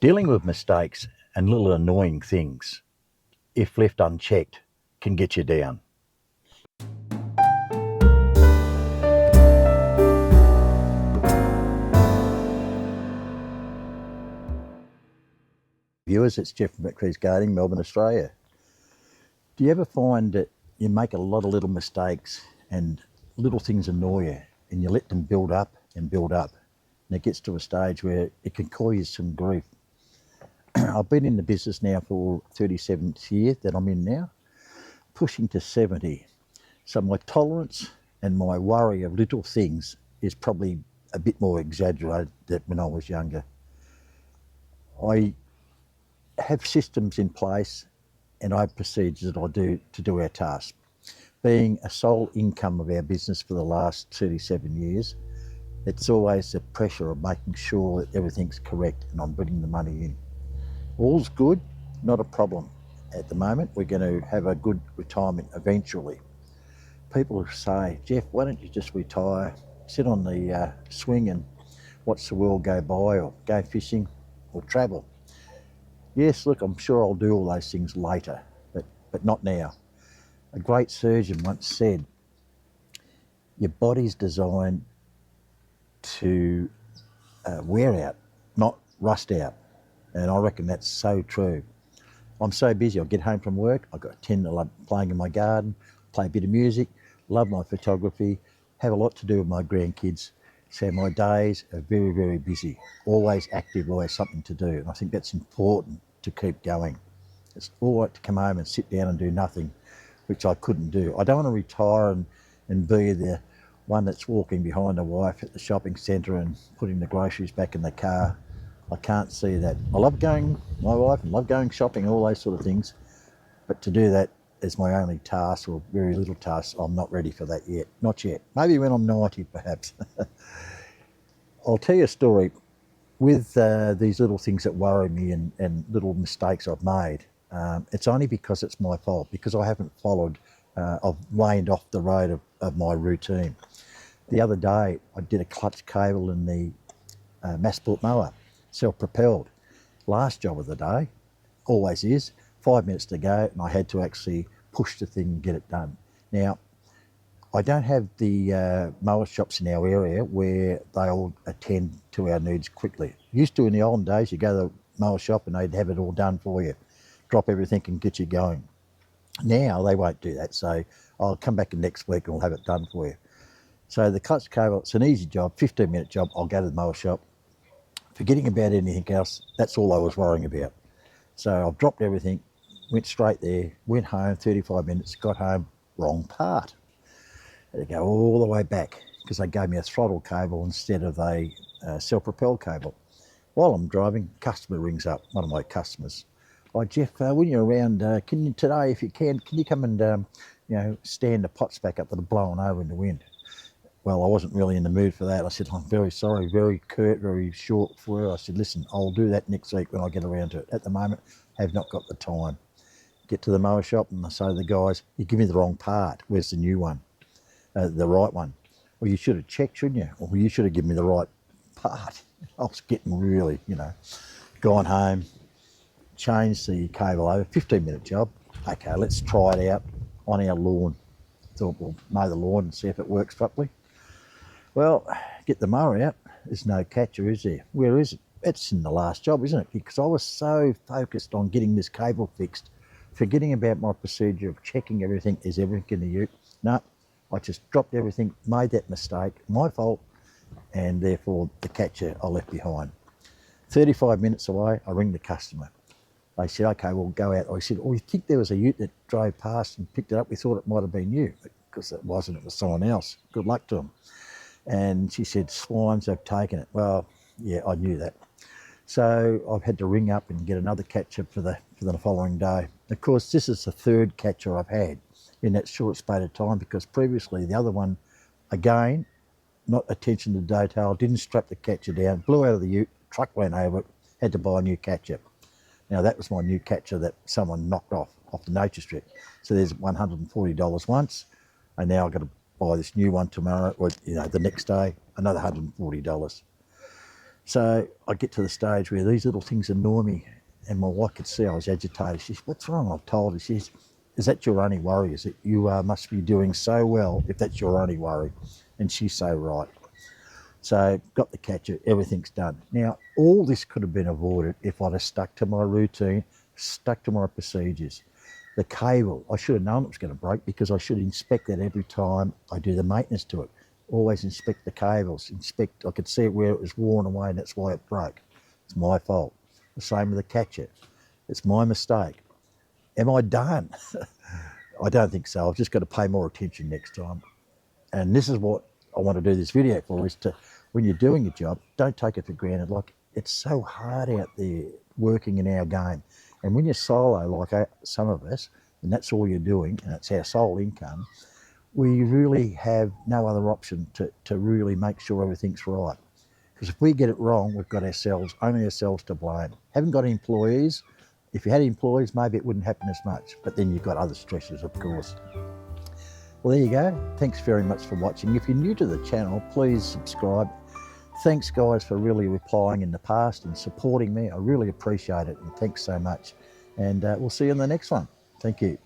Dealing with mistakes and little annoying things, if left unchecked, can get you down. Viewers, it's Jeff from McCree's Gardening, Melbourne, Australia. Do you ever find that you make a lot of little mistakes and little things annoy you and you let them build up and build up, and it gets to a stage where it can cause you some grief? I've been in the business now for 37th year that I'm in now, pushing to 70. So my tolerance and my worry of little things is probably a bit more exaggerated than when I was younger. I have systems in place and I have procedures that I do to do our tasks. Being a sole income of our business for the last 37 years, it's always the pressure of making sure that everything's correct and I'm putting the money in. All's good, not a problem. At the moment, we're going to have a good retirement eventually. People say, Jeff, why don't you just retire, sit on the swing and watch the world go by, or go fishing or travel? Yes, look, I'm sure I'll do all those things later, but not now. A great surgeon once said, your body's designed to wear out, not rust out. And I reckon that's so true. I'm so busy. I get home from work, I love playing in my garden, play a bit of music, love my photography, have a lot to do with my grandkids. So my days are very, very busy, always active, always something to do. And I think that's important to keep going. It's all right to come home and sit down and do nothing, which I couldn't do. I don't want to retire and be the one that's walking behind the wife at the shopping centre and putting the groceries back in the car. I can't see that. I love going, my wife, and love going shopping, all those sort of things. But to do that as my only task, or very little task, I'm not ready for that yet. Not yet. Maybe when I'm 90, perhaps. I'll tell you a story. With these little things that worry me and little mistakes I've made, it's only because it's my fault, because I haven't followed, I've waned off the road of my routine. The other day, I did a clutch cable in the mass-built mower, self-propelled. Last job of the day, always is, 5 minutes to go, and I had to actually push the thing and get it done. Now, I don't have the mower shops in our area where they all attend to our needs quickly. Used to in the olden days, you go to the mower shop and they'd have it all done for you, drop everything and get you going. Now they won't do that, so I'll come back in next week and I'll have it done for you. So the clutch cable, it's an easy job, 15-minute job. I'll go to the mower shop. Forgetting about anything else, that's all I was worrying about. So I've dropped everything, went straight there, went home, 35 minutes, got home, wrong part. Had to go all the way back because they gave me a throttle cable instead of a self-propelled cable. While I'm driving, customer rings up, one of my customers. Oh, Jeff, when you're around, can you today, if you can you come and stand the pots back up that are blowing over in the wind? Well, I wasn't really in the mood for that. I said, I'm very sorry, very curt, very short for her. I said, listen, I'll do that next week when I get around to it. At the moment, I have not got the time. Get to the mower shop and I say to the guys, you give me the wrong part. Where's the new one? The right one. Well, you should have checked, shouldn't you? Well, you should have given me the right part. I was getting really, gone home, changed the cable over, 15-minute job. Okay, let's try it out on our lawn. Thought we'll mow the lawn and see if it works properly. Well, get the mower out. There's no catcher, is there? Where is it? It's in the last job, isn't it? Because I was so focused on getting this cable fixed, forgetting about my procedure of checking everything. Is everything in the ute? No, I just dropped everything, made that mistake, my fault, and therefore the catcher I left behind. 35 minutes away, I ring the customer. They said, okay, we'll go out. I said, we think there was a ute that drove past and picked it up. We thought it might have been you, because it wasn't, it was someone else. Good luck to them. And she said, swines have taken it. Well, yeah, I knew that. So I've had to ring up and get another catcher for the following day. Of course, this is the third catcher I've had in that short space of time, because previously the other one, again, not attention to detail, didn't strap the catcher down, blew out of the ute, truck went over it, had to buy a new catcher. Now that was my new catcher that someone knocked off the nature strip. So there's $140 once, and now I've got to buy this new one tomorrow, or the next day, another $140. So I get to the stage where these little things annoy me, and my wife could see I was agitated. She says, "What's wrong?" I've told her. She says, "Is that your only worry? Is that you must be doing so well if that's your only worry?" And she's so right. So got the catcher, everything's done. Now, all this could have been avoided if I'd have stuck to my routine, stuck to my procedures. The cable, I should have known it was going to break because I should inspect it every time I do the maintenance to it. Always inspect the cables, I could see it where it was worn away and that's why it broke. It's my fault. The same with the catcher. It's my mistake. Am I done? I don't think so. I've just got to pay more attention next time. And this is what I want to do this video for, is to, when you're doing your job, don't take it for granted. Like, it's so hard out there working in our game. And when you're solo, like some of us, and that's all you're doing, and it's our sole income, we really have no other option to really make sure everything's right. Because if we get it wrong, we've got only ourselves to blame. Haven't got employees. If you had employees, maybe it wouldn't happen as much, but then you've got other stresses, of course. Well, there you go. Thanks very much for watching. If you're new to the channel, please subscribe. Thanks, guys, for really replying in the past and supporting me. I really appreciate it, and thanks so much. And we'll see you in the next one. Thank you.